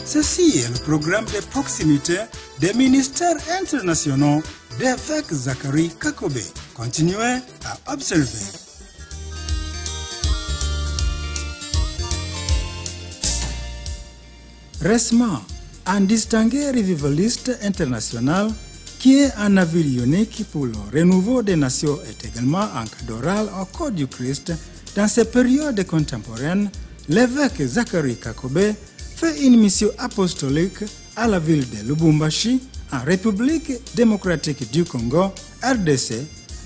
Ceci est le programme de proximité des ministères internationaux d'évêque Zachary Kakobe. Continuez à observer. Récemment, un distingué revivaliste international qui est un navire unique pour le renouveau des nations est également un cadoral au corps du Christ. Dans ces périodes contemporaines, l'évêque Zachary Kakobe fait une mission apostolique à la ville de Lubumbashi, en République démocratique du Congo, RDC,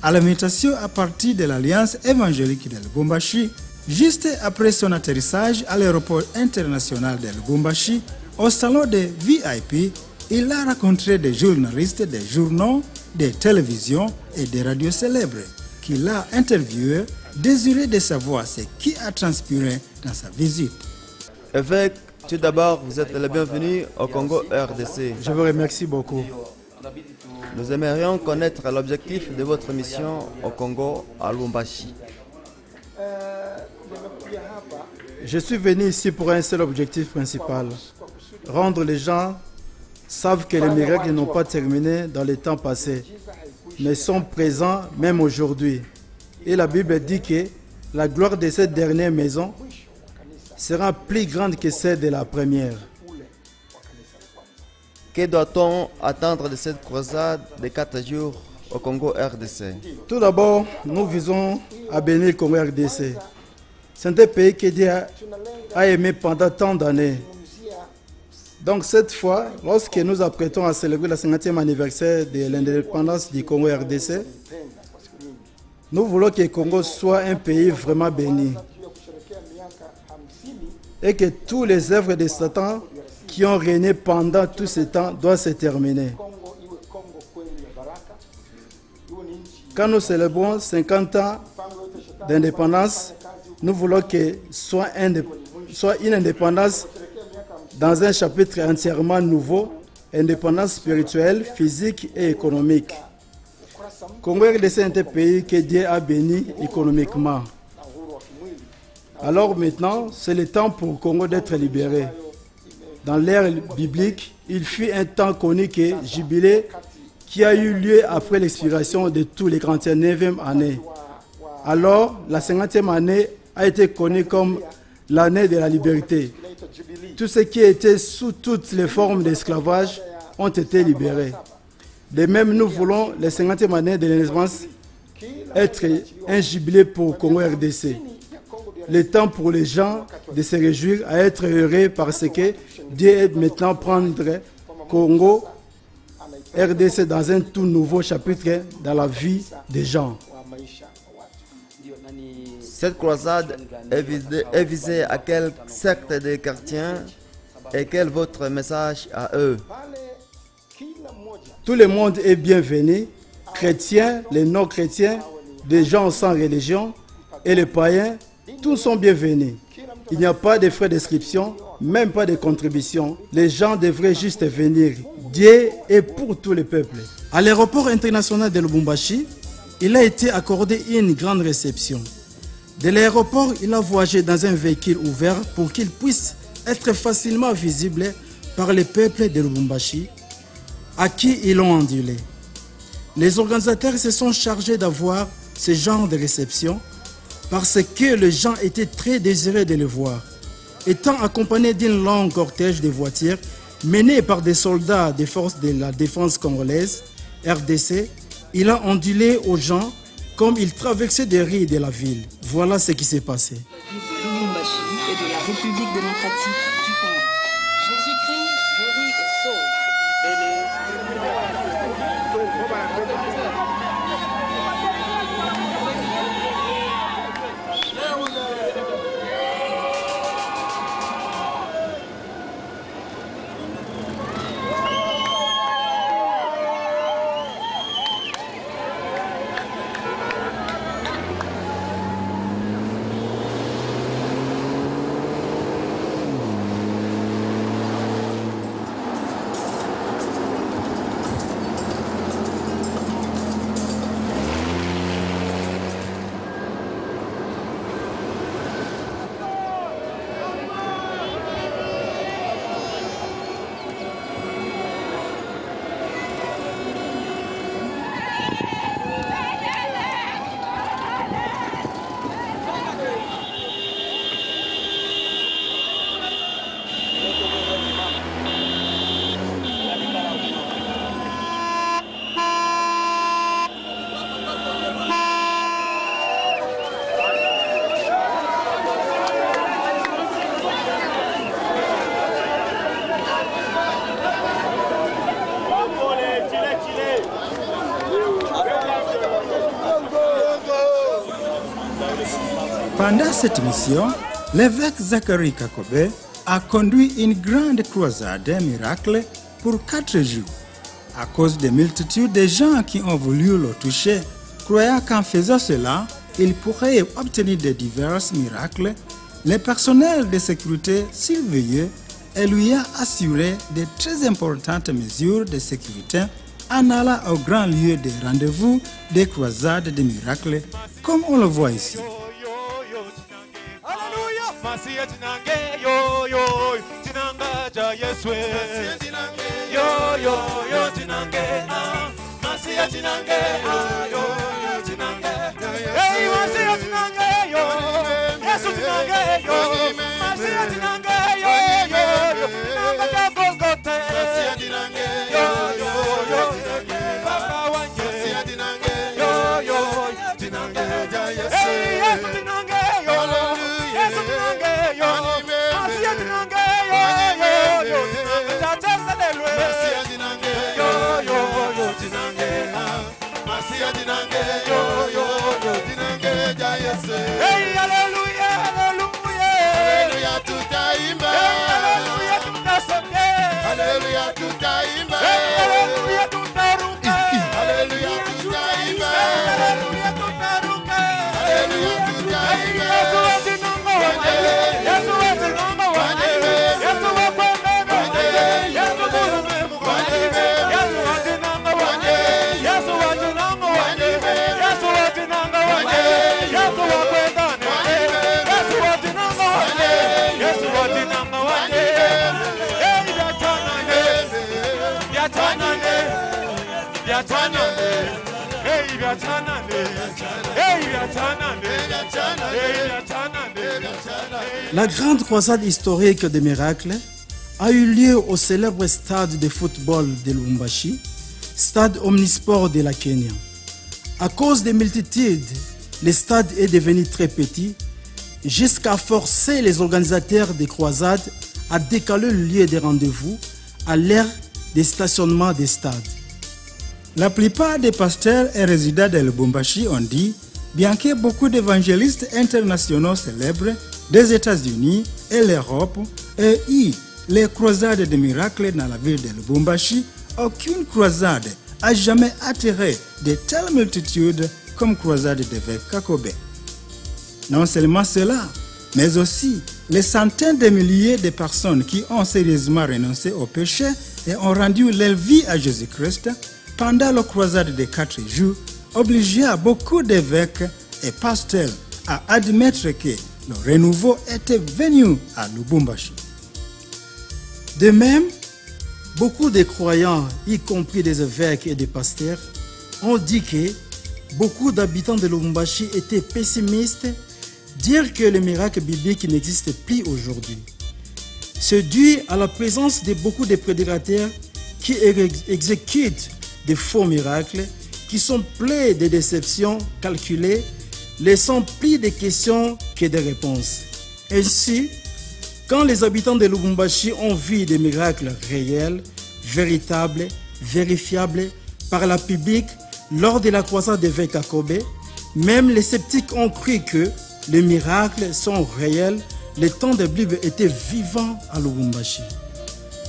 à l'invitation à partir de l'Alliance évangélique de Lubumbashi. Juste après son atterrissage à l'aéroport international de Lubumbashi, au salon des VIP, il a rencontré des journalistes des journaux, des télévisions et des radios célèbres qu'il a interviewés, désiré de savoir ce qui a transpiré dans sa visite. Évêque, tout d'abord, vous êtes le bienvenu au Congo RDC. Je vous remercie beaucoup. Nous aimerions connaître l'objectif de votre mission au Congo à Lubumbashi. Je suis venu ici pour un seul objectif principal. Rendre les gens savent que les miracles n'ont pas terminé dans les temps passés, mais sont présents même aujourd'hui. Et la Bible dit que la gloire de cette dernière maison sera plus grande que celle de la première. Que doit-on attendre de cette croisade de 4 jours au Congo RDC? Tout d'abord, nous visons à bénir le Congo RDC. C'est un pays que Dieu a aimé pendant tant d'années. Donc cette fois, lorsque nous apprêtons à célébrer le 50e anniversaire de l'indépendance du Congo RDC, nous voulons que le Congo soit un pays vraiment béni. Et que tous les œuvres de Satan qui ont régné pendant tout ce temps doivent se terminer. Quand nous célébrons 50 ans d'indépendance, nous voulons que soit une indépendance dans un chapitre entièrement nouveau, indépendance spirituelle, physique et économique. Congo RDC est un pays que Dieu a béni économiquement. Alors maintenant, c'est le temps pour le Congo d'être libéré. Dans l'ère biblique, il fut un temps connu que Jubilé, qui a eu lieu après l'expiration de tous les 49e années. Alors, la 50e année a été connue comme l'année de la liberté. Tous ceux qui étaient sous toutes les formes d'esclavage ont été libérés. De même, nous voulons les 50e année de l'indépendance être un jubilé pour Congo RDC. Le temps pour les gens de se réjouir, à être heureux parce que Dieu est maintenant prendre Congo RDC dans un tout nouveau chapitre dans la vie des gens. Cette croisade est visée à quel secte de chrétiens et quel est votre message à eux? Tout le monde est bienvenu, chrétiens, les non-chrétiens, les gens sans religion et les païens, tous sont bienvenus. Il n'y a pas de frais d'inscription, même pas de contribution. Les gens devraient juste venir. Dieu est pour tous les peuples. À l'aéroport international de Lubumbashi, il a été accordé une grande réception. De l'aéroport, il a voyagé dans un véhicule ouvert pour qu'il puisse être facilement visible par les peuples de Lubumbashi, à qui ils l'ont ondulé. Les organisateurs se sont chargés d'avoir ce genre de réception parce que les gens étaient très désirés de le voir. Étant accompagnés d'une longue cortège de voitures menée par des soldats des forces de la défense congolaise, RDC, il a ondulé aux gens comme il traversait des rues de la ville. Voilà ce qui s'est passé. Lubumbashi et de la République démocratique du Congo. Jésus-Christ guérit et sauve. Pendant cette mission, l'évêque Zacharie Kakobe a conduit une grande croisade miracle pour 4 jours. À cause des multitudes de gens qui ont voulu le toucher, croyant qu'en faisant cela, il pourrait obtenir de divers miracles, le personnel de sécurité surveillait et lui a assuré de très importantes mesures de sécurité en allant au grand lieu de rendez-vous des croisades de miracles, comme on le voit ici. Masiya tinange yo yo tinanga ja Yeswe yo yo yo tinange Masiya tinange yo yo tinange hey Masiya tinange yo Yesu tinange yo Masiya tinange yo yo tinanga ja Golgotha Masiya tinange yo yo yo Baba wanje Masiya tinange yo yo tinange ja Yesu Yesu tinange yo Yesu tinange yo Masiya tinange yo yo tinanga ja Zelelwe Masiya tinange yo yo tinange Masiya tinange yo yo tinange ja Yesu hey hallelujah hallelujah hallelujah tutaimba hallelujah tutasonge hallelujah tutaimba hallelujah tutaruka hallelujah tutaimba hallelujah tutaruka hallelujah tutaimba Yesu atinanga wanje Yesu wakwenda wanje Yesu kuzume wanje Yesu atinanga wanje Yesu atinanga wanje Yesu atinanga wanje Yesu wakwenda wanje Yesu atinanga wanje Yesu atinanga wanje hey byatanane byatanane hey byatanane hey byatanane hey byatanane. La grande croisade historique des miracles a eu lieu au célèbre stade de football de Lubumbashi, stade omnisport de la Kenya. À cause des multitudes, le stade est devenu très petit, jusqu'à forcer les organisateurs des croisades à décaler le lieu de rendez-vous à l'heure des stationnements des stades. La plupart des pasteurs et résidents de Lubumbashi ont dit, bien que beaucoup d'évangélistes internationaux célèbres des États-Unis et l'Europe aient eu les croisades de miracles dans la ville de Lubumbashi, aucune croisade n'a jamais attiré de telles multitudes comme croisade d'évêque Kakobe. Non seulement cela, mais aussi les centaines de milliers de personnes qui ont sérieusement renoncé au péché et ont rendu leur vie à Jésus-Christ pendant la croisade de 4 jours, obligeant beaucoup d'évêques et pasteurs à admettre que le renouveau était venu à Lubumbashi. De même, beaucoup de croyants, y compris des évêques et des pasteurs, ont dit que beaucoup d'habitants de Lubumbashi étaient pessimistes, dire que les miracles bibliques n'existent plus aujourd'hui. C'est dû à la présence de beaucoup de prédicateurs qui exécutent des faux miracles, qui sont pleins de déceptions calculées, laissant plus de questions que de réponses. Ainsi, quand les habitants de Lubumbashi ont vu des miracles réels, véritables, vérifiables par la public lors de la croisade d'évêque Kakobe, même les sceptiques ont cru que les miracles sont réels, le temps de Bible était vivant à Lubumbashi.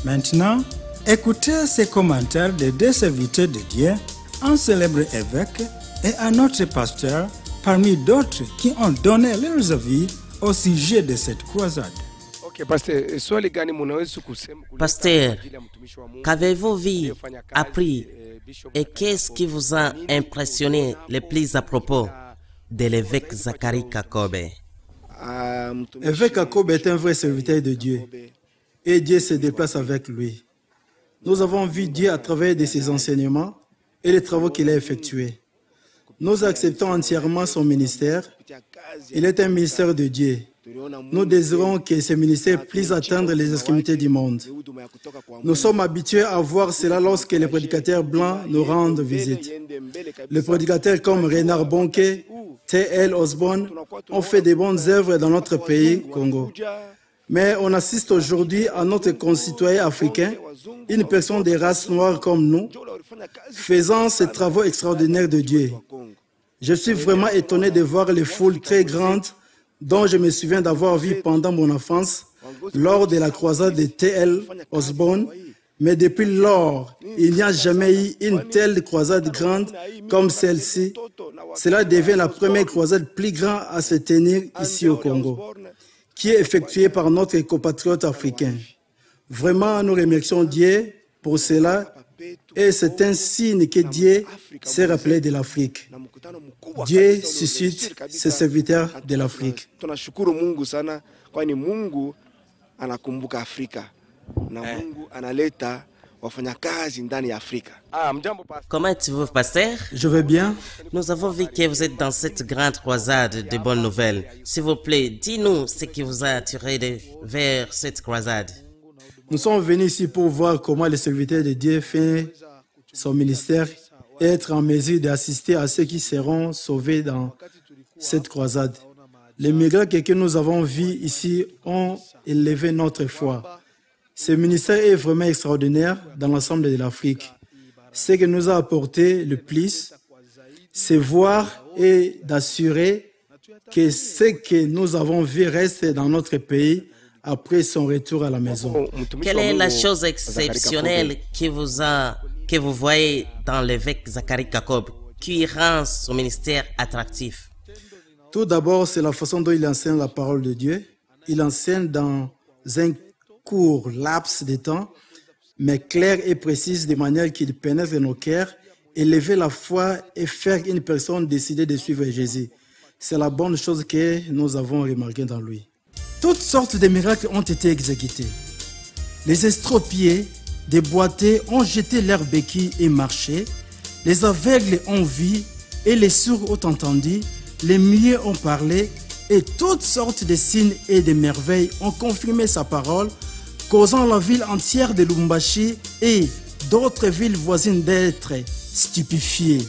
Maintenant, écoutez ces commentaires de 2 serviteurs de Dieu, un célèbre évêque et un autre pasteur, parmi d'autres qui ont donné leurs avis au sujet de cette croisade. Pasteur, qu'avez-vous vu, appris et qu'est-ce qui vous a impressionné le plus à propos de l'évêque Zacharie Kakobe? L'évêque Kakobe est un vrai serviteur de Dieu et Dieu se déplace avec lui. Nous avons vu Dieu à travers de ses enseignements et les travaux qu'il a effectués. Nous acceptons entièrement son ministère. Il est un ministère de Dieu. Nous désirons que ce ministère puisse atteindre les extrémités du monde. Nous sommes habitués à voir cela lorsque les prédicateurs blancs nous rendent visite. Les prédicateurs comme Renard Bonke, T.L. Osborne ont fait de bonnes œuvres dans notre pays, Congo. Mais on assiste aujourd'hui à notre concitoyen africain, une personne de race noire comme nous, faisant ces travaux extraordinaires de Dieu. Je suis vraiment étonné de voir les foules très grandes dont je me souviens d'avoir vu pendant mon enfance lors de la croisade de T.L. Osborne. Mais depuis lors, il n'y a jamais eu une telle croisade grande comme celle-ci. Cela devient la première croisade plus grande à se tenir ici au Congo, qui est effectuée par notre compatriote africain. Vraiment, nous remercions Dieu pour cela et c'est un signe que Dieu s'est rappelé de l'Afrique. Dieu suscite ses serviteurs de l'Afrique. Comment êtes-vous, pasteur? Je vais bien. Nous avons vu que vous êtes dans cette grande croisade de bonnes nouvelles. S'il vous plaît, dis-nous ce qui vous a attiré vers cette croisade. Nous sommes venus ici pour voir comment le serviteur de Dieu fait son ministère et être en mesure d'assister à ceux qui seront sauvés dans cette croisade. Les miracles que nous avons vus ici ont élevé notre foi. Ce ministère est vraiment extraordinaire dans l'ensemble de l'Afrique. Ce que nous a apporté le plus, c'est voir et d'assurer que ce que nous avons vu reste dans notre pays après son retour à la maison. Quelle est la chose exceptionnelle que vous voyez dans l'évêque Zachary Kakob qui rend son ministère attractif? Tout d'abord, c'est la façon dont il enseigne la parole de Dieu. Il enseigne dans un court laps de temps, mais clair et précis, de manière qu'il pénètre nos cœurs, élever la foi et faire une personne décider de suivre Jésus. C'est la bonne chose que nous avons remarqué dans lui. Toutes sortes de miracles ont été exécutés. Les estropiés, déboîtés ont jeté leurs béquilles et marché. Les aveugles ont vu et les sourds ont entendu. Les muets ont parlé et toutes sortes de signes et de merveilles ont confirmé sa parole, causant la ville entière de Lubumbashi et d'autres villes voisines d'être stupéfiées.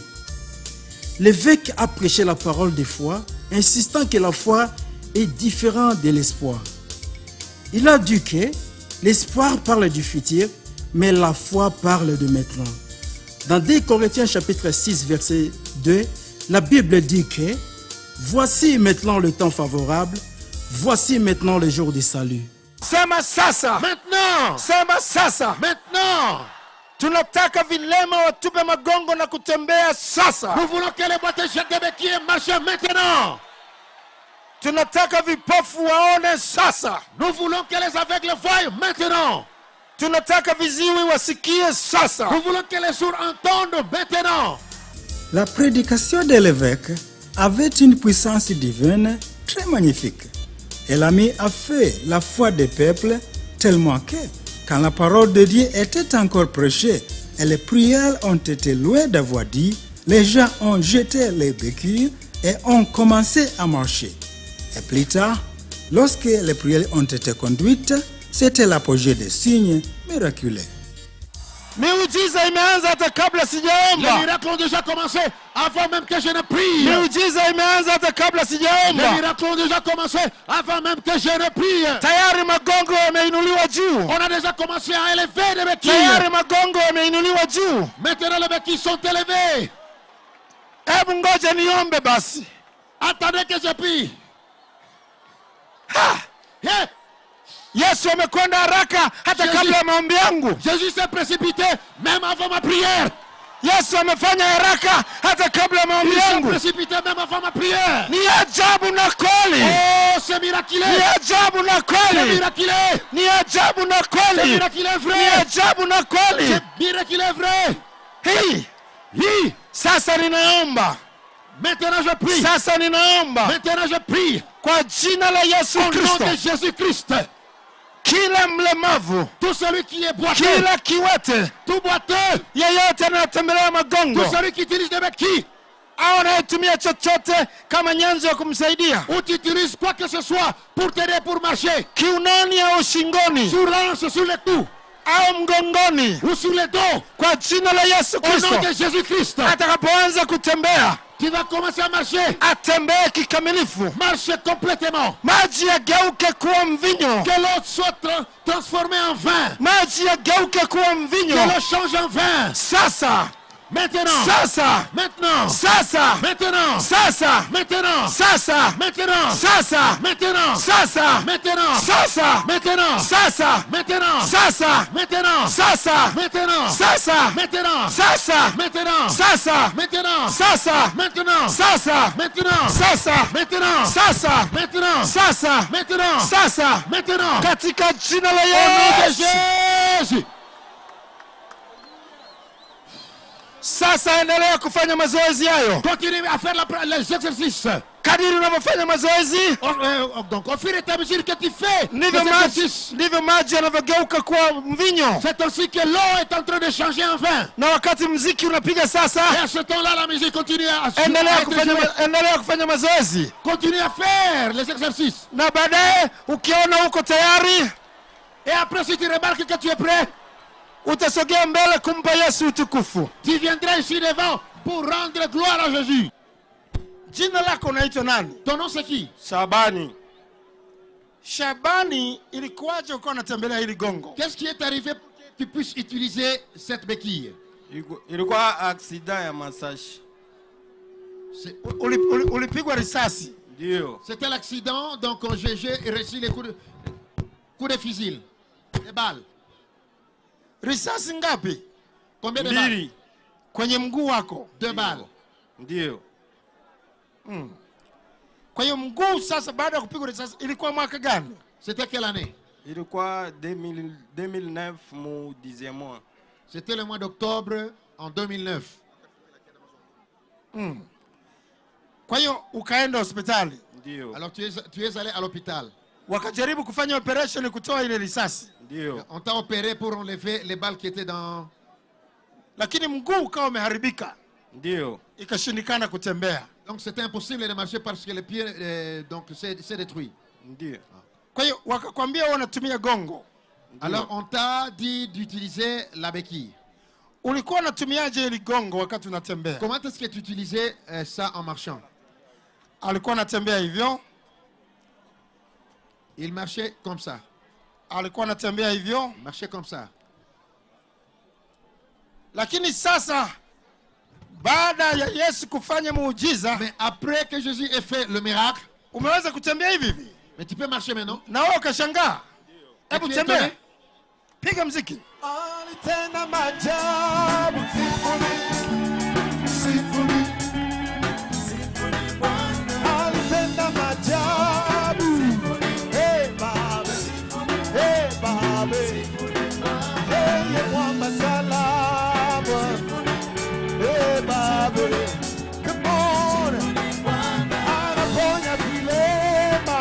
L'évêque a prêché la parole de foi, insistant que la foi est différente de l'espoir. Il a dit que l'espoir parle du futur, mais la foi parle de maintenant. Dans 2 Corinthiens chapitre 6 verset 2, la Bible dit que voici maintenant le temps favorable, voici maintenant le jour du salut. Sema sasa. Maintenant. Sema sasa. Maintenant. Tunataka vilema watupe magongo na kutembea sasa. Nous voulons que les boîtes jettent des qui marchent maintenant. Tunataka vipofu waone sasa. Nous voulons que les aveugles voient maintenant. Tunataka viziwi wasikie sasa. Nous voulons que les sourds entendent maintenant. La prédication de l'évêque avait une puissance divine très magnifique. Elle a mis à feu la foi des peuples tellement que, quand la parole de Dieu était encore prêchée et les prières ont été loin d'avoir dit, les gens ont jeté les béquilles et ont commencé à marcher. Et plus tard, lorsque les prières ont été conduites, c'était l'apogée des signes miraculeux. Miujiza imeanza hata kabla sijaomba. Les miracles ont déjà commencé avant même que je ne prie. Miujiza imeanza hata kabla sijaomba. Les miracles ont déjà commencé avant même que je ne prie. Tayari magongo yameinuliwa juu. On a déjà commencé à élever les béquilles. Tayari magongo yameinuliwa juu. Maintenant les béquilles sont élevées. Hebu ngoja niombe basi. Attendez que je prie. Ha! Yeah. Yesu amekwenda haraka hata kabla ya maombi yangu. Jésus s'est précipité même avant ma prière. Yesu amefanya haraka hata kabla ya maombi yangu. Il s'est précipité même avant ma prière. Ni ajabu na kweli. Oh, c'est miraculeux. Ni ajabu na kweli. C'est miraculeux. Ni ajabu na kweli. C'est miraculeux vrai. Ni ajabu na kweli. C'est miraculeux vrai. Hii. Sasa ninaomba. Maintenant je prie. Sasa ninaomba. Maintenant je prie. Kwa jina la Yesu Kristo. Au nom de Jésus-Christ. Kila mlemavu, tout celui qui est boiteux, kila kiwete, tout boiteux, yeyote anayetembelea magongo, tout celui qui utilise des béquilles, au anayetumia chochote kama nyenzo ya kumsaidia, ou tu utilises quoi que ce soit pour t'aider pour marcher, kiunoni au shingoni, sur l'anse, sur le cou, au mgongoni, ou sur le dos, kwa jina la Yesu Kristo, au nom de Jésus-Christ, atakapoanza kutembea, tu vas commencer à marcher. Atembee kikamilifu. Marche complètement. Maji yageuke kuwa mvinyo. Que l'eau soit transformée en vin. Maji yageuke kuwa mvinyo. Que l'eau change en vin. Sasa. Maintenant. Sasa. Maintenant. Sasa. Maintenant. Sasa. Maintenant. Sasa. Maintenant. Sasa. Maintenant. Sasa. Maintenant. Sasa. Maintenant. Sasa. Maintenant. Sasa. Maintenant. Sasa. Maintenant. Sasa. Maintenant. Sasa. Maintenant. Sasa. Maintenant. Sasa. Maintenant. Sasa. Maintenant. Sasa. Maintenant. Sasa. Maintenant. Sasa. Maintenant. Sasa. Maintenant. Katika jina la Au nom de Yesu. Jésus. Sasa endelea kufanya mazoezi hayo. Continuez à faire les exercices. Kadiri unavyofanya mazoezi, Donc au fur et à mesure que tu fais les ndivyo maji yanavyogeuka kuwa mvinyo. c'est ainsi que l'eau est en train de changer en vin. Na wakati mziki unapiga Et sasa, à ce temps-là, la musique continue à endelea kufanya mazoezi. continue à faire les exercices. Na baadaye ukiona uko tayari, Et après, si tu remarques que tu es prêt, utasogea mbele kumpa Yesu utukufu. tu viendras ici devant pour rendre gloire à Jésus. Jina lako unaitwa nani? Ton nom c'est qui? Shabani. Shabani, ilikuwaje uko unatembelea hili gongo? Qu'est-ce qui est arrivé pour que tu puisses utiliser cette béquille? Ilikuwa accident ya masashi. Ulipigwa risasi? Ndio. C'était l'accident, donc j'ai reçu les coups de fusil, les balles. Risasi ngapi? Combien de balles? Kwenye mguu wako? 2 balles. Ndio. Kwa hiyo mguu sasa baada ya kupigwa risasi ilikuwa mwaka gani? C'était quelle année? Ilikuwa 2009 mu 10e mois. C'était le mois d'octobre en 2009. Kwa hiyo ukaenda hospitali? Ndio. Alors tu es allé à l'hôpital. Wakajaribu kufanya operation kutoa ile risasi? Ndio. On t'a opéré pour enlever les balles qui étaient dans... Lakini mguu ukawa umeharibika? Ndio. Ikashindikana kutembea? Donc c'était impossible de marcher parce que le pied donc c'est détruit. Ndio. Kwa hiyo wakakwambia wanatumia gongo? Alors on t'a dit d'utiliser la béquille. Ulikuwa unatumiaje ile gongo wakati unatembea? Comment est-ce que tu utilisais ça en marchant? Alikuwa anatembea hivyo? Il marchait comme ça. Alikuwa anatembea hivyo? Il marchait comme ça. Lakini sasa baada ya Yesu kufanya muujiza, mais après que Jésus ait fait le miracle, umeweza kutembea hivi hivi? Mais tu peux marcher maintenant. Na wewe ukashangaa? Hebu tembea. Piga mziki. Alitenda maajabu. Sifuni. Sifuni Bwana. Alitenda maajabu. Hey Baba. Hey Baba. Hey Mwamba salama. Hey Baba. Come on. Anaponya vilema.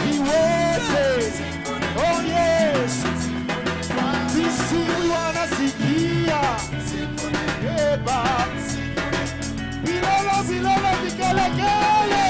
Viwete. Oh yes. Sisi wanasikia. Hey Baba. Vilolo vilolo vikelekele.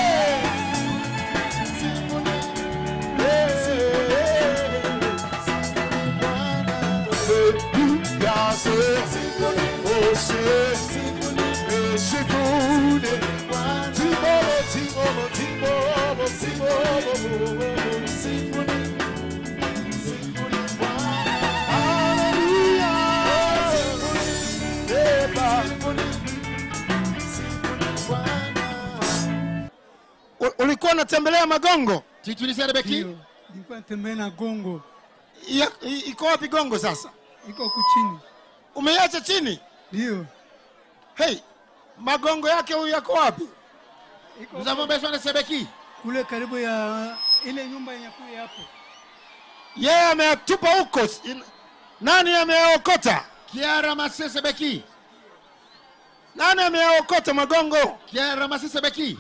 Ulikuwa unatembelea magongo? Tu utilisais le béquille? Nilikuwa natembea na gongo. Iko wapi gongo sasa? Iko huko chini. Umeiacha chini? Ndio. Hey, magongo yake huyu yako wapi? Nous avons besoin de ces béquilles. Kule karibu ya ile nyumba yenye kule hapo. Yeye ametupa huko. Nani ameokota? Qui a ramassé ces béquilles? Nani ameokota magongo? Qui a ramassé ces béquilles?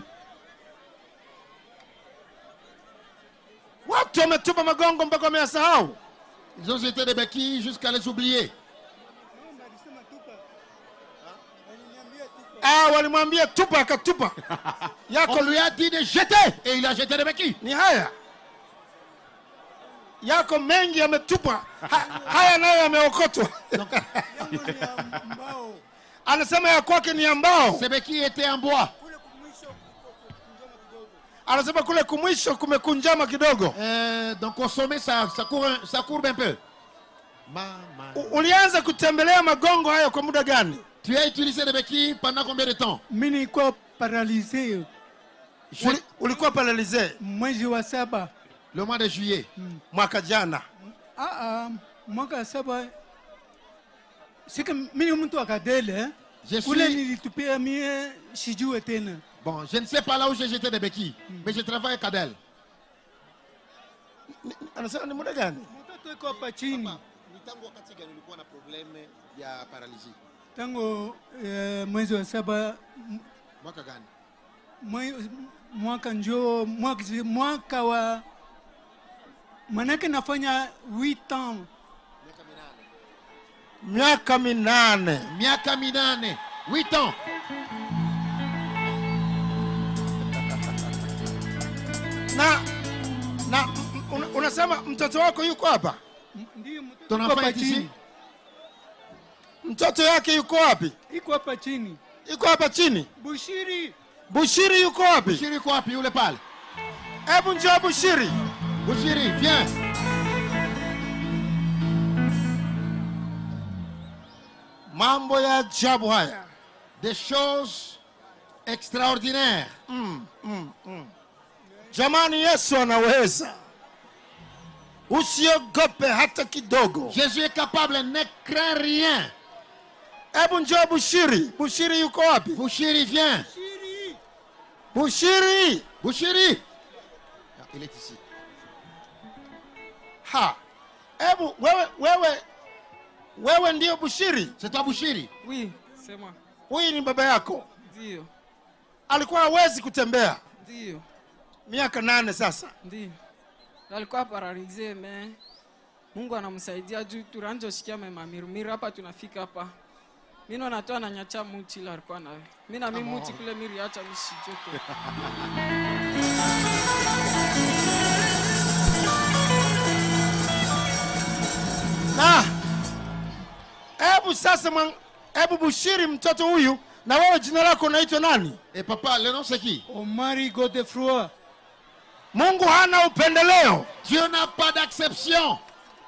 Watu wametupa magongo mpaka wameyasahau. Ils ont jeté des béquilles jusqu'à les oublier. Ah, walimwambia tupa akatupa. On lui a dit de jeter et il a jeté des béquilles. Ni haya. Yako mengi yametupa. Haya nayo yameokotwa. Anasema ya kwake ni ambao. Ces béquilles étaient en bois. Anasema kule kumwisho kumekunjama kidogo. Donc au sommet ça courbe un peu. Ulianza kutembelea magongo haya kwa muda gani? Tu as utilisé des béquilles pendant combien de temps? Mimi nilikuwa paralysé. Ulikuwa paralysé Mwezi wa 7. Le mois de juillet. Mwaka jana. Mwaka 7. Sika mimi mtu akadele. Je Kule suis... nilitupia mie sijue tena. Bon, je ne sais pas là où j'ai jeté des béquilles, mais je travaille à Cadel. Anasema ni muda gani? Mtoto yuko hapa chini. Ni tangu wakati gani ulikuwa na probleme ya paralysie? Tangu mwezi wa 7. Mwaka gani? Mwaka njoo mwaka wa manake nafanya 8 ans. Miaka minane. Miaka minane. 8 ans. Na unasema mtoto wako yuko hapa? Ndio, ton enfant est ici. Mtoto yake yuko wapi? Yuko hapa chini. Yuko hapa chini? Bushiri. Bushiri yuko wapi? Bushiri yuko wapi yule pale? Hebu njoo Bushiri. Bushiri, viens. Mambo ya ajabu haya. Des choses extraordinaires. Jamani, Yesu anaweza. Usiogope hata kidogo. Jésus est capable, ne crains rien. Hebu njoo Bushiri. Bushiri yuko wapi? Bushiri, viens. Bushiri. Bushiri. Il est ici. Ha. Hebu wewe ndio Bushiri? C'est toi Bushiri? Oui, c'est moi. Huyu ni baba yako? Ndio. Alikuwa hawezi kutembea? Ndio. Miaka 8 sasa. Ndio. Alikuwa paralysé mais Mungu anamsaidia juu turanjo shikia mamirumiru hapa tunafika hapa. Mimi ndo natoa na nyacha muti la alikuwa nawe. Mimi na mimi muti kule miri acha mishijoto. Hebu sasa hebu Bushiri, mtoto huyu, na wewe jina lako unaitwa nani? Papa, le nom c'est qui? Omari Godefroy. Mungu hana upendeleo. Dieu n'a pas d'acception.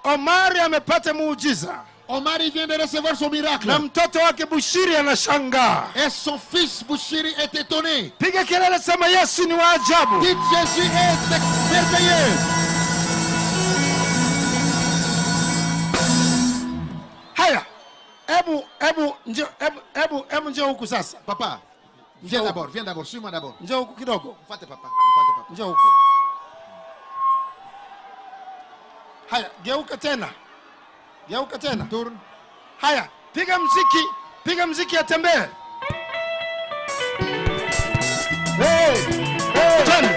Omari amepata muujiza. Omari vient de recevoir son miracle. Na mtoto wake Bushiri anashangaa. Et son fils Bushiri est étonné. Piga kelele, sema Yesu ni wa ajabu. Dites Jésus est merveilleux. Haya. Hebu njoo huku sasa. Papa, viens d'abord, suis-moi d'abord. Njoo huku kidogo. Mfate papa. Njoo huku. Haya, geuka tena. Tourne. Haya, piga mziki atembee. Twende.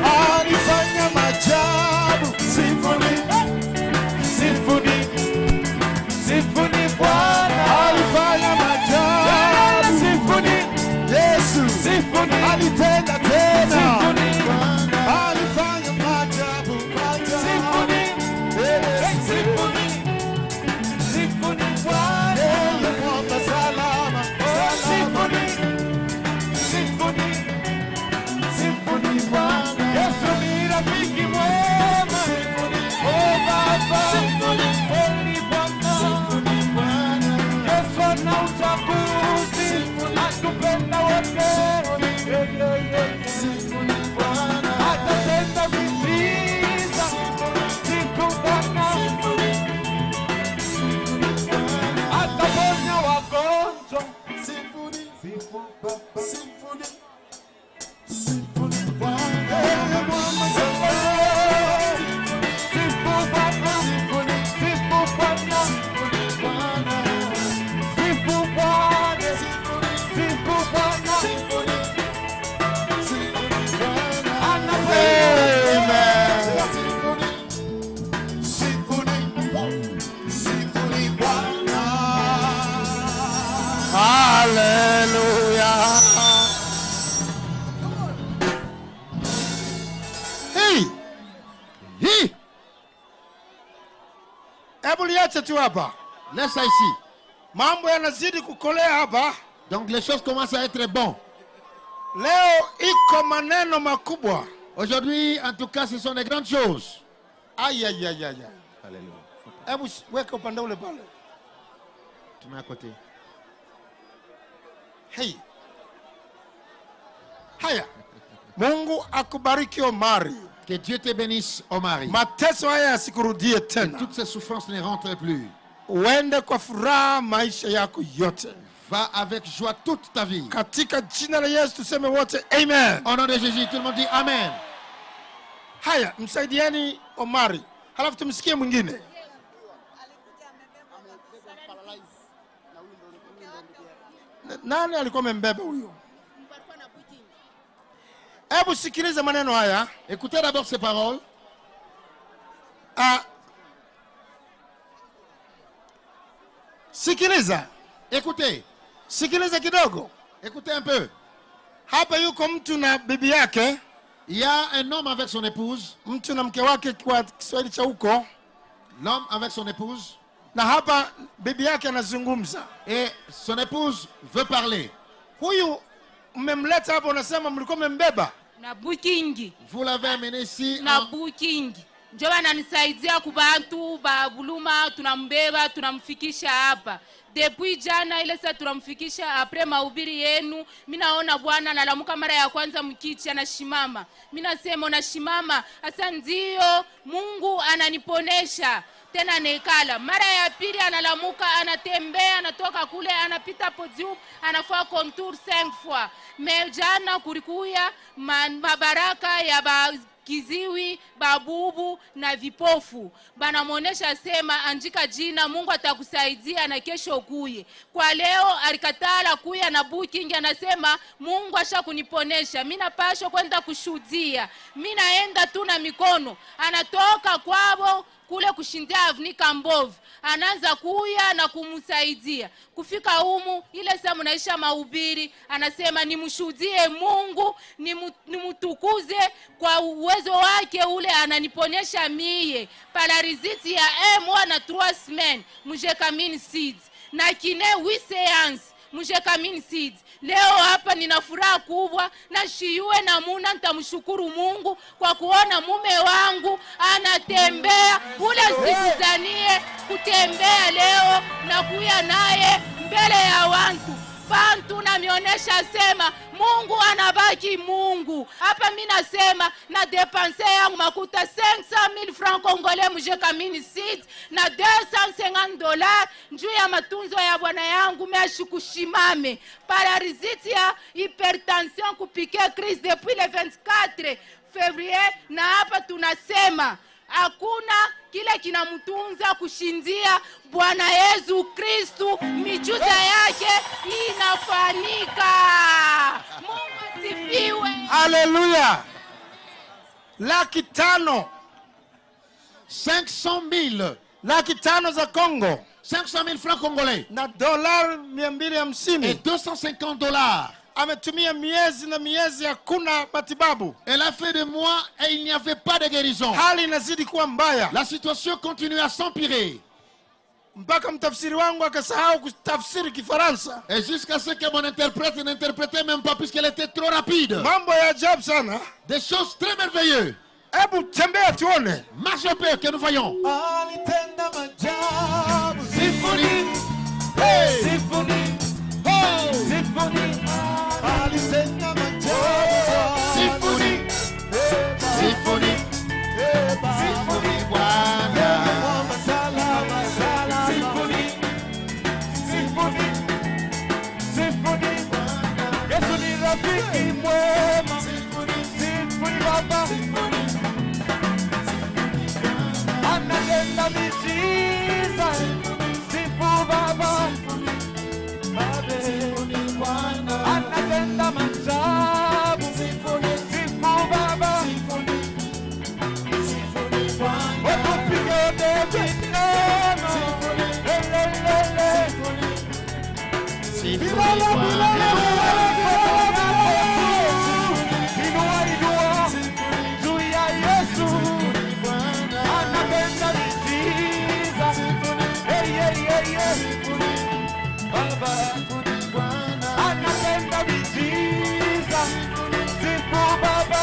Alifanya maajabu. Symphony Bwana. Alifanya maajabu. Yesu. Alitenda tena. Alifanya maajabu. Laisse ça ici. Mambo yanazidi kukolea hapa. Donc les choses commencent à être bonnes. Leo iko maneno makubwa. Aujourd'hui, en tout cas, ce sont des grandes choses. Aïe. Alléluia. Hebu weka upande ule pale. Tu mets à côté. Hey. Haya. Mungu akubariki Omari. Que Dieu te bénisse, Omari. Mateso haya yasikurudie Que tena. toutes ces souffrances ne rentrent plus. Uende kwa furaha maisha yako yote. Va avec joie toute ta vie. Katika jina la Yesu tuseme wote amen. Au nom de Jésus, tout le monde dit amen. Haya, msaidieni Omari. Halafu tumsikie mwingine. Nani alikuwa amembeba huyo? Hebu sikiliza maneno haya. Écoutez d'abord ces paroles. Sikiliza. Écoutez. Sikiliza kidogo. Écoutez un peu. Hapa yuko mtu na bibi yake. Il y a un homme avec son épouse. Mtu na mke wake kwa Kiswahili cha huko. L'homme avec son épouse. Na hapa bibi yake anazungumza. Et son épouse veut parler. Huyu mmemleta hapa unasema mlikuwa mmembeba. Na booking. Vous l'avez amené ici. Na booking. Ndio ananisaidia kubantu ba buluma tunambeba tunamfikisha hapa. Depuis jana ile saa tunamfikisha après mahubiri yenu. Mimi naona Bwana analamuka mara ya kwanza mkichi anashimama. Mimi nasema unashimama, asa ndio Mungu ananiponesha. Tena nekala. Mara ya pili analamuka, anatembea, anatoka kule, anapita podium, anafua contour 5 fois. Mejana kulikuya mabaraka ya kiziwi, babubu na vipofu. Banamuonesha sema andika jina Mungu atakusaidia na kesho kuye. Kwa leo alikatala kuya na booking anasema Mungu ashakuniponesha. Mimi napaswa kwenda kushuhudia. Mimi naenda tu na mikono. Anatoka kwao kule kushindia Avnika Mbovu. Anaanza kuya na kumsaidia. Kufika humu ile saa mnaisha mahubiri anasema nimshuhudie Mungu, nimtukuze kwa uwezo wake ule ananiponesha mie. Paralysie ya moi na 3 semaines, mjekamini seeds. Na kine 8 séances, mjekamini seeds. Leo hapa nina furaha kubwa na shiwe na muna nitamshukuru Mungu kwa kuona mume wangu anatembea ule sikuzanie kutembea leo na kuya naye mbele ya watu. Bantu na mionesha sema Mungu anabaki Mungu. Hapa mimi nasema na depense yangu makuta 500,000 francs congolais mjekamini seed na $250 njuu ya matunzo ya bwana yangu meashikushimame. Paralysie ya hypertension kupike crise depuis le 24 février na hapa tunasema hakuna kile kinamtunza kushindia Bwana Yesu Kristu, miujiza yake inafanyika. Mungu asifiwe. Haleluya. 500,000. 500,000. 500,000 za Congo. 500,000 francs congolais. Na $250. Et $250. Ametumia miezi na miezi hakuna matibabu. Elle a fait des mois et il n'y avait pas de guérison. Hali inazidi kuwa mbaya. La situation continue à s'empirer. Mpaka mtafsiri wangu akasahau kutafsiri Kifaransa. Et jusqu'à ce que mon interprète n'interprétait même pas puisqu'elle était trop rapide. Mambo ya ajabu sana. Des choses très merveilleuses. Hebu tembea tuone. Marche un peu que nous voyons. Alitenda majabu. Symphonie. Hey. Symphonie. Oh. Symphonie. Alitenda majabu. Symphonie. Symphonie. Symphonie Bwana. Salama, salama. Symphonie. Symphonie. Symphonie. Yesu ni rafiki mwema. Symphonie Baba. Anatenda miujiza. Symphonie Baba. Anatenda maajabu. Symphonie Baba. Watupige debe tena. Lelelele. Symphonie Bwana. Inua, inua. Juu ya Yesu. Anatenda miujiza. Hey, hey, hey, hey. Baba. Anatenda miujiza. Symphonie Baba.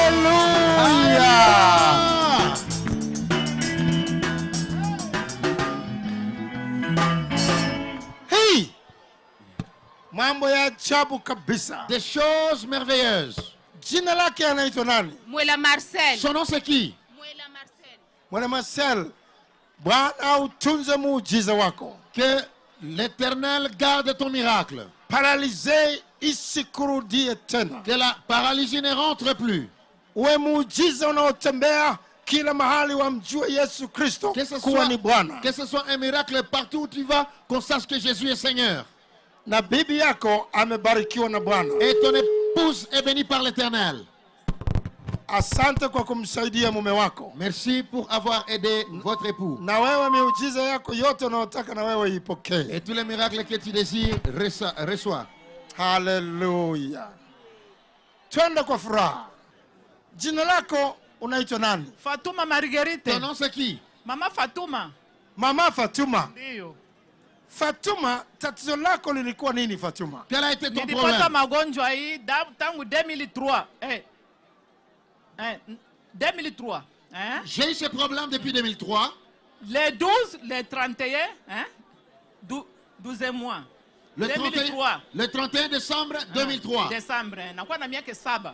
Haleluya. Hey! Mambo ya ajabu kabisa. Des choses merveilleuses. Jina lake anaitwa nani? Mwela Marcel. Son nom c'est qui? Mwela Marcel. Mwela Marcel. Bwana utunze muujiza wako. Que l'Éternel garde ton miracle. Paralysé isikurudie tena. Que la paralysie ne rentre plus. Uwe muujiza unaotembea kila mahali wamjue Yesu Kristo kuwa ni Bwana. Que ce soit un miracle partout où tu vas, qu'on sache que Jésus est Seigneur. Na bibi yako amebarikiwa na Bwana. Et ton épouse est bénie par l'Éternel. Asante kwa kumsaidia mume wako. Merci pour avoir aidé votre époux. Na wewe miujiza yako yote unayotaka na wewe ipokee. Et tous les miracles que tu désires, reçois. Hallelujah. Twende kwa furaha. Jina lako unaitwa nani? Fatuma Marguerite. Ton nom c'est qui? Mama Fatuma. Mama Fatuma. Ndio. Fatuma, tatizo lako lilikuwa nini Fatuma? Quel a été ton problème? Nilipata magonjwa hii tangu 2003. 2003. J'ai eu ce problème depuis 2003. Les 12, les 31, 12 mois. Le 2003. Le 31 décembre 2003. Décembre. Nakuwa na miaka 7.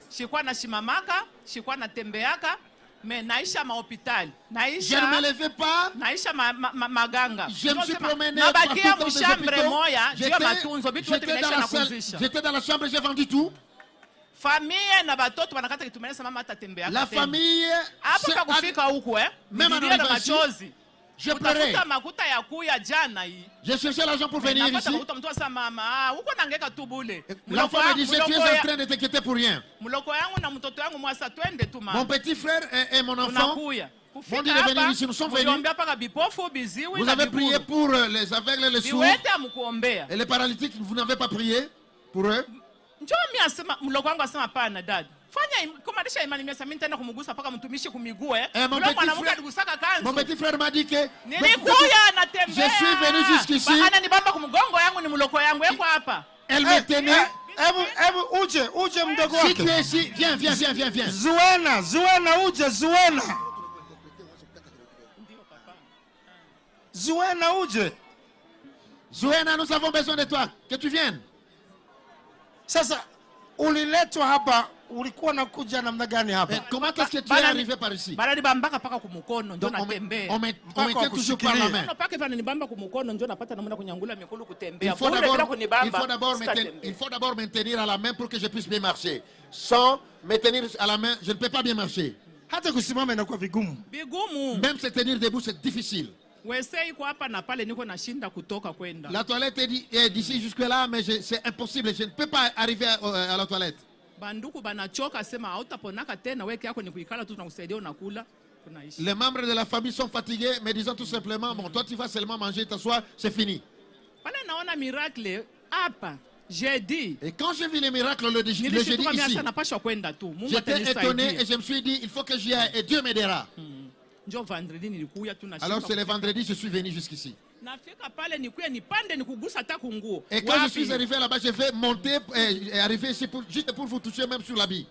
Shikuwa na shimamaka, shikuwa na tembeaka, mais naisha mahopitali. Je ne me levais pas. Naisha maganga. Je me suis promené nabakia partout mshambre dans moya, juu matunzo, bitu wote vinaisha na kuzisha. J'étais dans la chambre, j'ai vendu tout. Famille na batoto wanakata kitumeleza mama atatembea. La famille. Hapo kwa kufika huko Même en na machozi. Je pleurais. Makuta ya kuya jana hii. J'ai cherché l'argent pour venir ici. Mtu asa mama, huko nangeka tu bule. L'enfant me disait, tu es en train de t'inquiéter pour rien. Muloko yangu na mtoto yangu mwasa twende tu mama. Mon petit frère et mon enfant vont dire de venir ici. Nous sommes venus. Vous avez prié pour les aveugles et les sourds. Et les paralytiques, vous n'avez pas prié pour eux. Muloko yangu asema pana dad. Kumadisha imani mimi sasa mimi nitaenda kumugusa paka mtumishi kumiguu Mon petit frère m'a dit que nilikuya natembea. Je suis venu jusqu'ici. Ana nibamba kumgongo yangu ni muloko yangu yako hapa. Elle me tenait. Uje mdogo wake. Si tu es ici, viens. Zuena, uje Zuena. Zuena uje. Zuena, nous avons besoin de toi. Que tu viennes. Sasa uliletwa hapa, ulikuwa nakuja namna gani hapa? Comment est-ce que tu es arrivé par ici? Bana nibambaka paka kumukono ndio natembea. On mettait toujours par la main. Paka vana nibamba kumukono ndio napata namna kunyangula mikulu kutembea. Il faut d'abord me tenir à la main pour que je puisse bien marcher. Sans me tenir à la main, je ne peux pas bien marcher. Hata kusimama inakuwa vigumu. Même se tenir debout, c'est difficile. La toilette est d'ici jusque-là, mais c'est impossible. Je ne peux pas arriver à la toilette. Les membres de la famille sont fatigués, mais disons tout simplement, bon, toi tu vas seulement manger, t'asseoir, c'est fini. J'ai dit. Et quand j'ai vu les miracles le jeudi ici, j'étais étonné et je me suis dit, il faut que j'y aille et Dieu m'aidera. Alors c'est le vendredi, je suis venu jusqu'ici. Et quand je suis arrivé là-bas, je vais monter et arriver ici juste pour vous toucher même sur l'habit.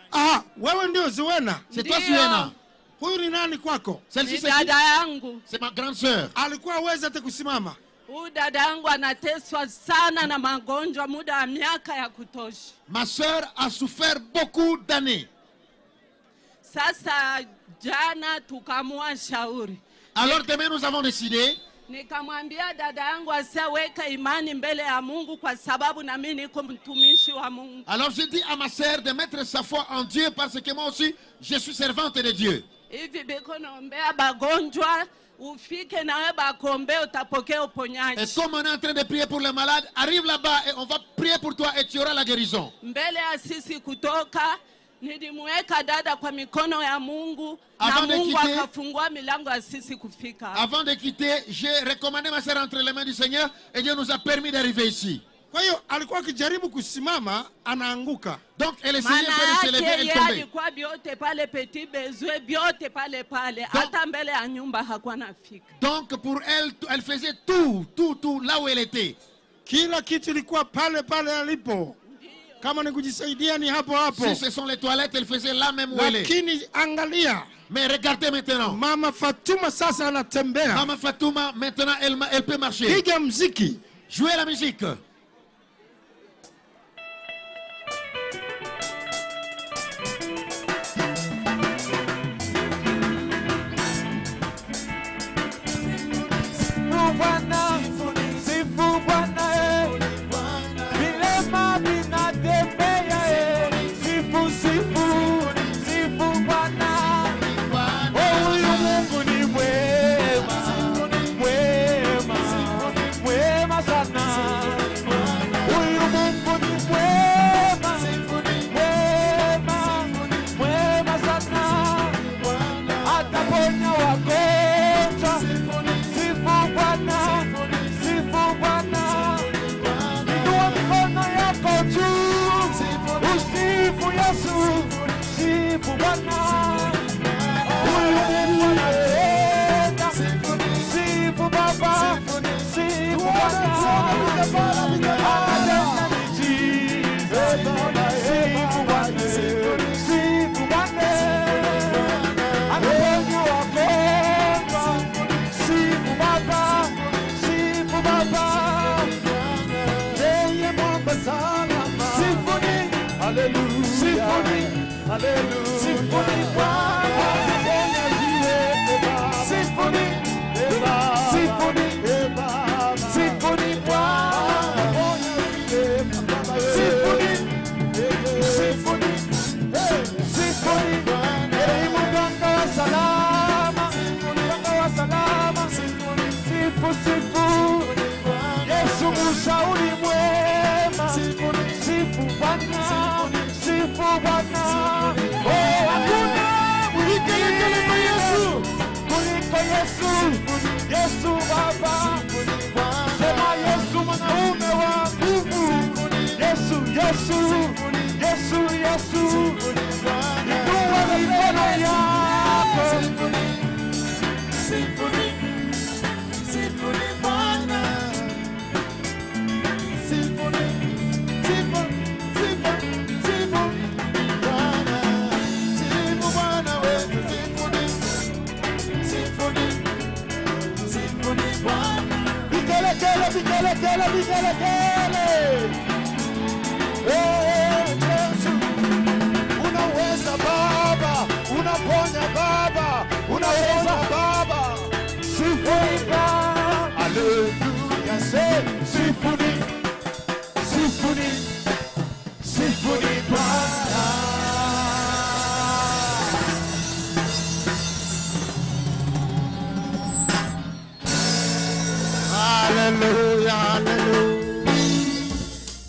Ah, wewe ndio Zuena. C'est toi Zuena. Huyu ni nani kwako? Celle-ci c'est ma grande sœur. Alikuwa hawezi hata kusimama. Dada yangu anateswa sana na magonjwa muda wa miaka ya kutosha. Ma sœur a souffert beaucoup d'années. Sasa jana tukamua shauri. Alors demain nous avons décidé. Nikamwambia dada yangu asiweke imani mbele ya Mungu kwa sababu na mimi niko mtumishi wa Mungu. Alors j'ai dit à ma sœur de mettre sa foi en Dieu parce que moi aussi je suis servante de Dieu. Hivi biko naombea bagonjwa ufike nawe bakombe utapokea uponyaji. Et comme on est en train de prier pour les malades, arrive là-bas et on va prier pour toi et tu auras la guérison. Mbele ya sisi kutoka nilimweka dada kwa mikono ya Mungu na Mungu akafungua milango ya sisi kufika. Avant de quitter, j'ai recommandé ma sœur entre les mains du Seigneur et Dieu nous a permis d'arriver ici. Kwa hiyo alikuwa akijaribu kusimama anaanguka. Donc elle essayait de se lever, elle tombait. Alikuwa biote pale petit besoin biote pale hata mbele ya nyumba hakuwa nafika. Donc pour elle, elle faisait tout là où elle était. Kila kitu ilikuwa pale alipo. Si ce sont les toilettes, elle faisait là même où elle est. Mais regardez maintenant. Mama Fatuma maintenant elle peut marcher. Jouez la musique.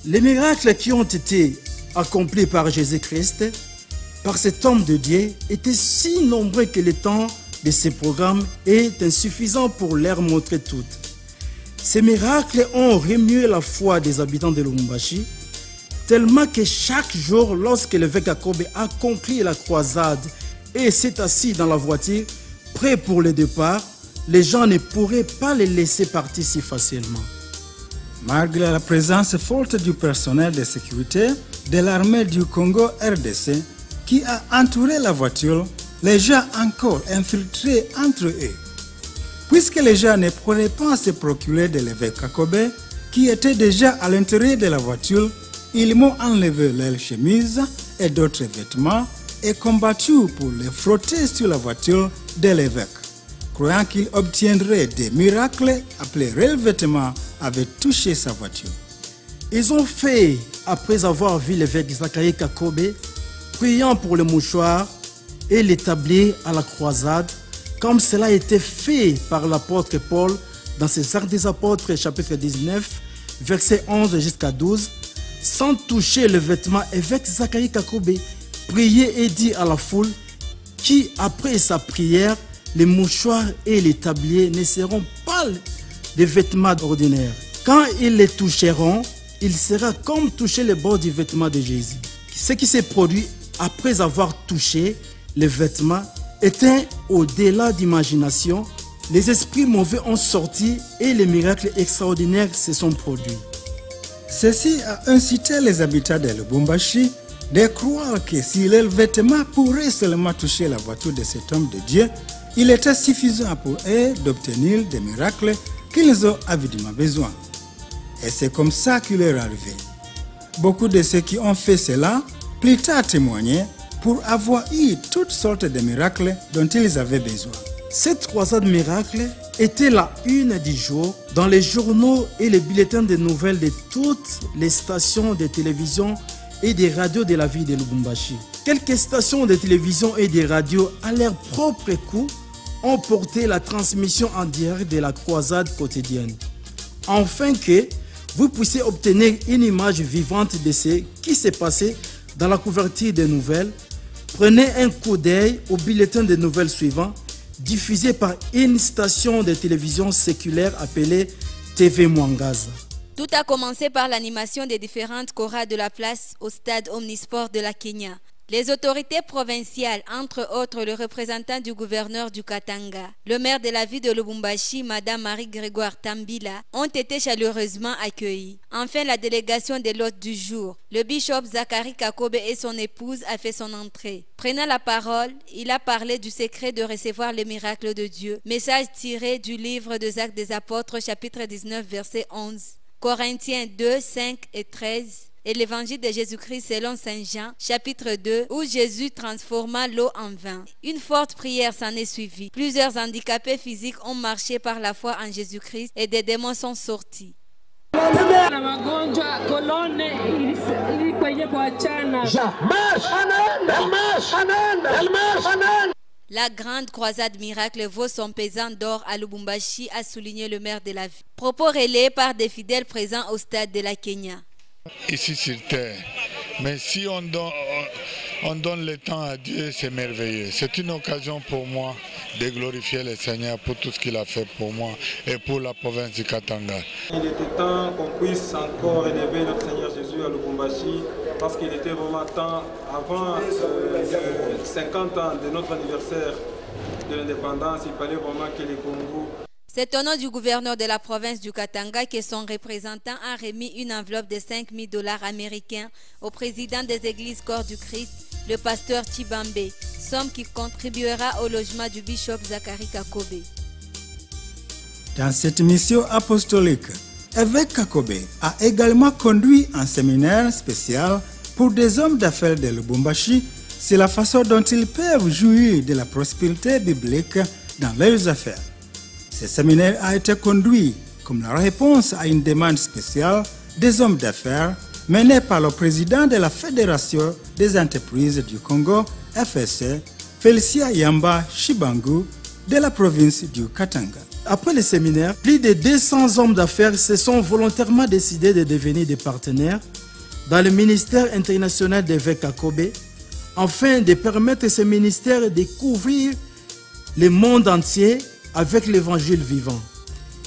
Les miracles qui ont été accomplis par Jésus-Christ, par cet homme de Dieu, étaient si nombreux que le temps de ces programmes est insuffisant pour leur montrer toutes. Ces miracles ont remué la foi des habitants de Lubumbashi, tellement que chaque jour, lorsque l'évêque Akobe a conclu la croisade et s'est assis dans la voiture, prêt pour le départ, les gens ne pourraient pas les laisser partir si facilement. Malgré la présence forte du personnel de sécurité de l'armée du Congo RDC qui a entouré la voiture, les gens encore infiltrés entre eux. Puisque les gens ne pourraient pas se procurer de l'évêque Akobe, qui était déjà à l'intérieur de la voiture, ils m'ont enlevé leurs chemises et d'autres vêtements et combattu pour les frotter sur la voiture de l'évêque, croyant qu'il obtiendrait des miracles après le vêtement avait touché sa voiture. Ils ont fait, après avoir vu l'évêque Zacharie Kakobe, priant pour le mouchoir et l'établir à la croisade, comme cela a été fait par l'apôtre Paul dans ses Actes des Apôtres, chapitre 19, versets 11 jusqu'à 12, sans toucher le vêtement, évêque Zacharie Kakobe priait et dit à la foule qui, après sa prière, les mouchoirs et les tabliers ne seront pas des vêtements ordinaires. Quand ils les toucheront, il sera comme toucher le bord du vêtement de Jésus. Ce qui s'est produit après avoir touché les vêtements était au-delà d'imagination. Les esprits mauvais ont sorti et les miracles extraordinaires se sont produits. Ceci a incité les habitants de Lubumbashi de croire que si leurs vêtements pourraient seulement toucher la voiture de cet homme de Dieu, il était suffisant pour eux d'obtenir des miracles qu'ils ont avidement besoin. Et c'est comme ça qu'il est arrivé. Beaucoup de ceux qui ont fait cela, plus tard témoignaient pour avoir eu toutes sortes de miracles dont ils avaient besoin. Cette croisade miracle était la une du jour dans les journaux et les bulletins de nouvelles de toutes les stations de télévision et des radios de la ville de Lubumbashi. Quelques stations de télévision et de radios à leur propre coup ont porté la transmission en direct de la croisade quotidienne, afin que vous puissiez obtenir une image vivante de ce qui s'est passé dans la couverture des nouvelles. Prenez un coup d'œil au bulletin de nouvelles suivant, diffusé par une station de télévision séculaire appelée TV Mwangaza. Tout a commencé par l'animation des différentes chorales de la place au stade Omnisport de la Kenya. Les autorités provinciales, entre autres le représentant du gouverneur du Katanga, le maire de la ville de Lubumbashi, Madame Marie-Grégoire Tambila, ont été chaleureusement accueillis. Enfin, la délégation de l'hôte du jour, le bishop Zachary Kakobe et son épouse, a fait son entrée. Prenant la parole, il a parlé du secret de recevoir le miracle de Dieu. Message tiré du livre des Actes des Apôtres, chapitre 19, verset 11. Corinthiens 2, 5 et 13. Et l'évangile de Jésus-Christ selon Saint Jean, chapitre 2, où Jésus transforma l'eau en vin. Une forte prière s'en est suivie. Plusieurs handicapés physiques ont marché par la foi en Jésus-Christ et des démons sont sortis. La grande croisade miracle vaut son pesant d'or à Lubumbashi, a souligné le maire de la ville. Propos relayés par des fidèles présents au stade de la Kenya. Ici sur terre. Mais si on donne le temps à Dieu, c'est merveilleux. C'est une occasion pour moi de glorifier le Seigneur pour tout ce qu'il a fait pour moi et pour la province du Katanga. Il était temps qu'on puisse encore élever notre Seigneur Jésus à Lubumbashi parce qu'il était vraiment temps, avant 50 ans de notre anniversaire de l'indépendance, il fallait vraiment que les Congo. C'est au nom du gouverneur de la province du Katanga que son représentant a remis une enveloppe de 5 000 $ américains au président des églises Corps du Christ, le pasteur Chibambe, somme qui contribuera au logement du bishop Zachary Kakobe. Dans cette mission apostolique, évêque Kakobe a également conduit un séminaire spécial pour des hommes d'affaires de Lubumbashi sur la façon dont ils peuvent jouir de la prospérité biblique dans leurs affaires. Ce séminaire a été conduit comme la réponse à une demande spéciale des hommes d'affaires menée par le président de la Fédération des entreprises du Congo, FSC, Félicia Yamba Shibangu, de la province du Katanga. Après le séminaire, plus de 200 hommes d'affaires se sont volontairement décidés de devenir des partenaires dans le ministère international d'évêque Kakobe, afin de permettre à ce ministère de couvrir le monde entier avec l'évangile vivant.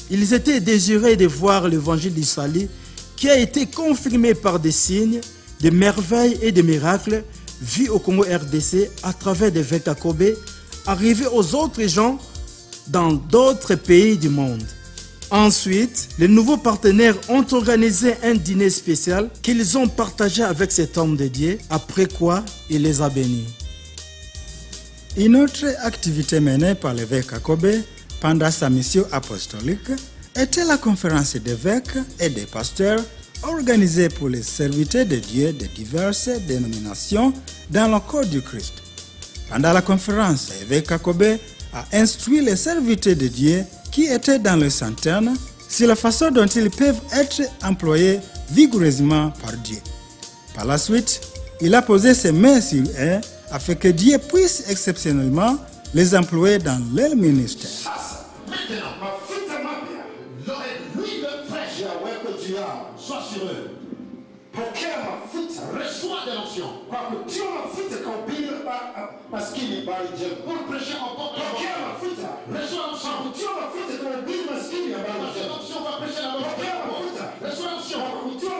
Ils étaient désirés de voir l'évangile du salut qui a été confirmé par des signes, des merveilles et des miracles vus au Congo RDC à travers l'évêque Kakobe, arriver aux autres gens dans d'autres pays du monde. Ensuite, les nouveaux partenaires ont organisé un dîner spécial qu'ils ont partagé avec cet homme de Dieu, après quoi il les a bénis. Une autre activité menée par l'évêque Kakobe pendant sa mission apostolique était la conférence d'évêques et des pasteurs organisée pour les serviteurs de Dieu de diverses dénominations dans le corps du Christ. Pendant la conférence, l'évêque Kakobe a instruit les serviteurs de Dieu qui étaient dans le centaine sur la façon dont ils peuvent être employés vigoureusement par Dieu. Par la suite, il a posé ses mains sur eux afin que Dieu puisse exceptionnellement les employer dans leur ministère. Maintenant, l'huile fraîche que tu as, sois sur eux. Reçois de l'onction. Parce qu'il est pour prêcher en porte. Reçois l'onction. L'onction va prêcher la bonne parole. Reçois l'onction. L'onction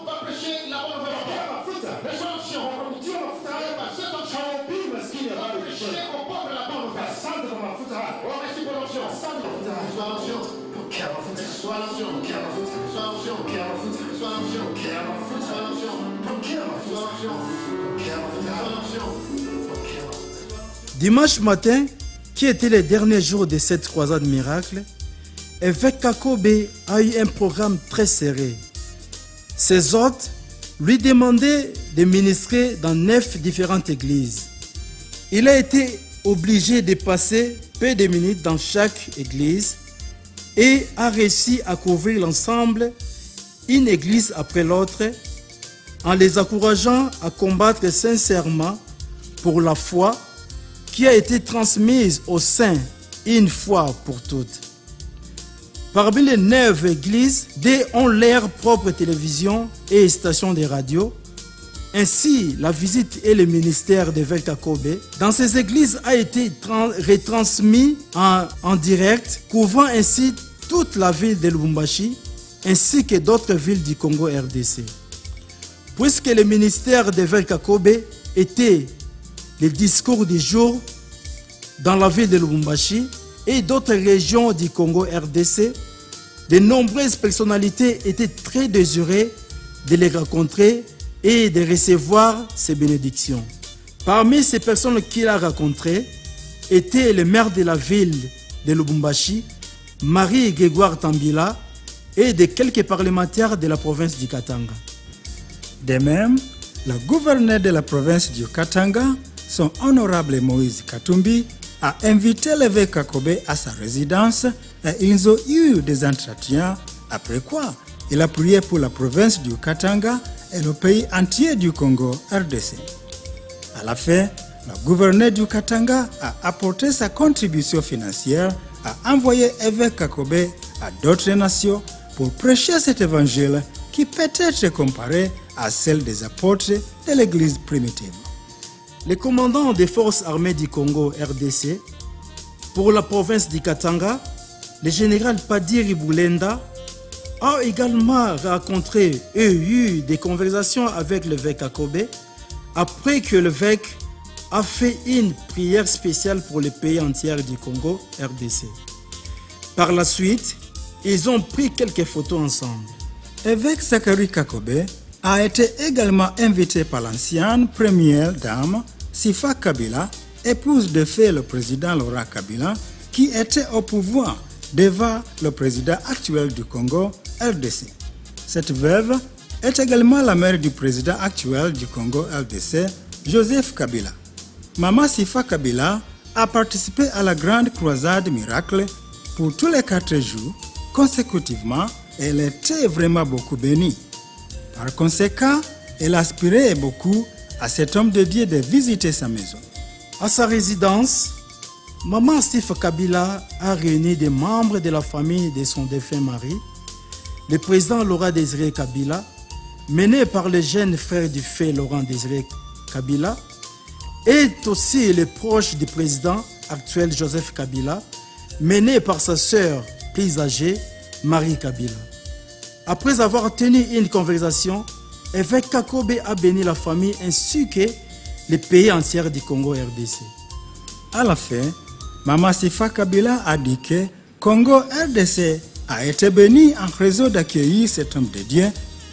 va prêcher la bonne parole. Reçois l'onction. Cette onction va prêcher au peuple la bonne parole. Oh, merci pour l'onction. Reçois l'onction. Dimanche matin, qui était le dernier jour de cette croisade miracle, évêque Kakobe a eu un programme très serré. Ses hôtes lui demandaient de ministrer dans 9 différentes églises. Il a été obligé de passer peu de minutes dans chaque église et a réussi à couvrir l'ensemble, une église après l'autre, en les encourageant à combattre sincèrement pour la foi qui a été transmise aux saints une fois pour toutes. Parmi les 9 églises, 2 ont leur propre télévision et station de radio. Ainsi, la visite et le ministère d'évêque Kakobe dans ces églises a été retransmis en direct, couvrant ainsi toute la ville de Lubumbashi ainsi que d'autres villes du Congo RDC. Puisque le ministère d'évêque Kakobe était le discours du jour dans la ville de Lubumbashi et d'autres régions du Congo RDC, de nombreuses personnalités étaient très désirées de les rencontrer et de recevoir ces bénédictions. Parmi ces personnes qu'il a rencontrées était le maire de la ville de Lubumbashi, Marie Grégoire Tambila, et de quelques parlementaires de la province du Katanga. De même, le gouverneur de la province du Katanga, son honorable Moïse Katumbi, a invité l'évêque Kakobe à sa résidence et ils ont eu des entretiens, après quoi il a prié pour la province du Katanga et le pays entier du Congo RDC. À la fin, le gouverneur du Katanga a apporté sa contribution financière à envoyer l'évêque Kakobe à d'autres nations pour prêcher cet évangile qui peut être comparé à celle des apôtres de l'église primitive. Le commandant des forces armées du Congo RDC pour la province du Katanga, le général Padiri Boulenda, a également rencontré et eu des conversations avec l'évêque Kakobe après que l'évêque a fait une prière spéciale pour le pays entier du Congo RDC. Par la suite, ils ont pris quelques photos ensemble. Évêque Zachary Kakobe a été également invité par l'ancienne première dame Sifa Kabila, épouse de fait le président Laurent Kabila, qui était au pouvoir devant le président actuel du Congo RDC. Cette veuve est également la mère du président actuel du Congo RDC, Joseph Kabila. Maman Sifa Kabila a participé à la grande croisade miracle pour tous les 4 jours consécutivement et elle était vraiment beaucoup bénie. Par conséquent, elle aspirait beaucoup à cet homme de Dieu de visiter sa maison. À sa résidence, Maman Sifa Kabila a réuni des membres de la famille de son défunt mari, le président Laurent Désiré Kabila, mené par le jeune frère du fait Laurent Désiré Kabila, et aussi les proches du président actuel Joseph Kabila, mené par sa sœur plus âgée, Marie Kabila. Après avoir tenu une conversation, évêque Kakobe a béni la famille ainsi que les pays entiers du Congo RDC. À la fin, Maman Sifa Kabila a dit que Congo RDC a été béni en raison d'accueillir cet homme de Dieu.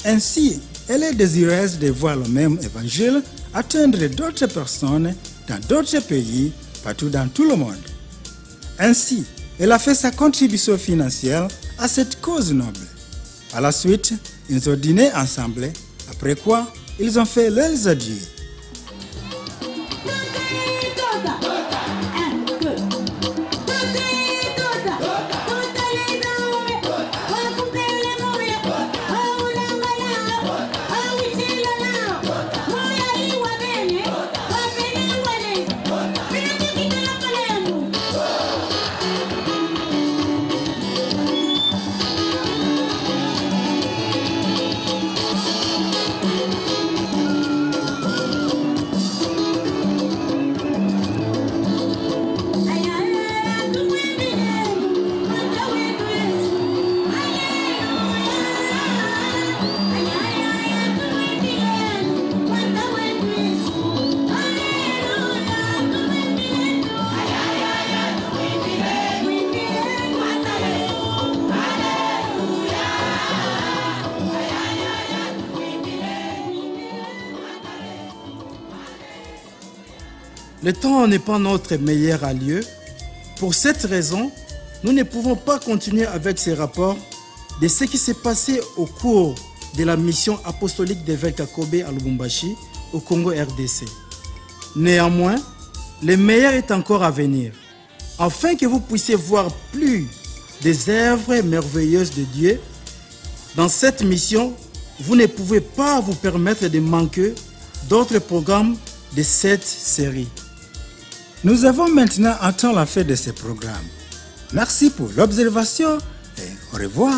Ainsi, elle est désireuse de voir le même évangile atteindre d'autres personnes dans d'autres pays, partout dans tout le monde. Ainsi, elle a fait sa contribution financière à cette cause noble. À la suite, ils ont dîné ensemble, après quoi, ils ont fait leurs adieux. Le temps n'est pas notre meilleur allié. Pour cette raison, nous ne pouvons pas continuer avec ces rapports de ce qui s'est passé au cours de la mission apostolique d'évêque Kakobe à Lubumbashi, au Congo RDC. Néanmoins, le meilleur est encore à venir, afin que vous puissiez voir plus des œuvres merveilleuses de Dieu. Dans cette mission, vous ne pouvez pas vous permettre de manquer d'autres programmes de cette série. Nous avons maintenant atteint la fin de ce programme. Merci pour l'observation et au revoir.